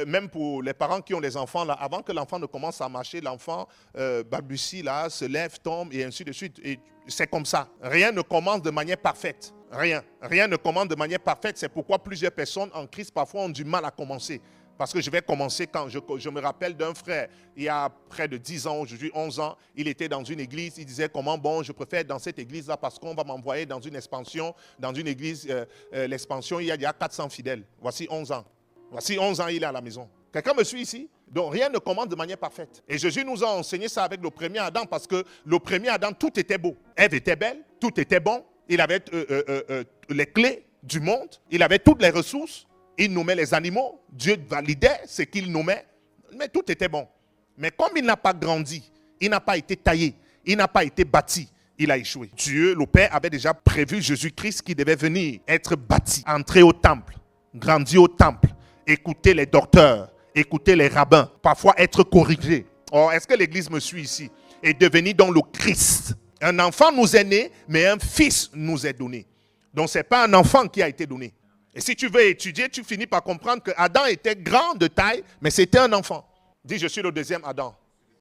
même pour les parents qui ont des enfants, là, avant que l'enfant ne commence à marcher, l'enfant balbutie, là, se lève, tombe, et ainsi de suite. Et c'est comme ça. Rien ne commence de manière parfaite. Rien ne commence de manière parfaite. C'est pourquoi plusieurs personnes en Christ parfois ont du mal à commencer. Parce que je vais commencer quand je me rappelle d'un frère, il y a près de 10 ans, aujourd'hui 11 ans, il était dans une église, il disait comment, bon, je préfère être dans cette église-là parce qu'on va m'envoyer dans une expansion, dans une église, l'expansion, il y a 400 fidèles. Voici 11 ans. Voici 11 ans, il est à la maison. Quelqu'un me suit ici? Donc rien ne commence de manière parfaite. Et Jésus nous a enseigné ça avec le premier Adam parce que le premier Adam, tout était beau. Ève était belle, tout était bon. Il avait les clés du monde, il avait toutes les ressources. Il nommait les animaux, Dieu validait ce qu'il nommait, mais tout était bon. Mais comme il n'a pas grandi, il n'a pas été taillé, il n'a pas été bâti, il a échoué. Dieu, le Père, avait déjà prévu Jésus-Christ qui devait venir, être bâti, entrer au temple, grandir au temple, écouter les docteurs, écouter les rabbins, parfois être corrigé. Or, est-ce que l'Église me suit ici? Et devenir donc le Christ. Un enfant nous est né, mais un fils nous est donné. Donc, ce n'est pas un enfant qui a été donné. Et si tu veux étudier, tu finis par comprendre que Adam était grand de taille, mais c'était un enfant. Dis, je suis le deuxième Adam.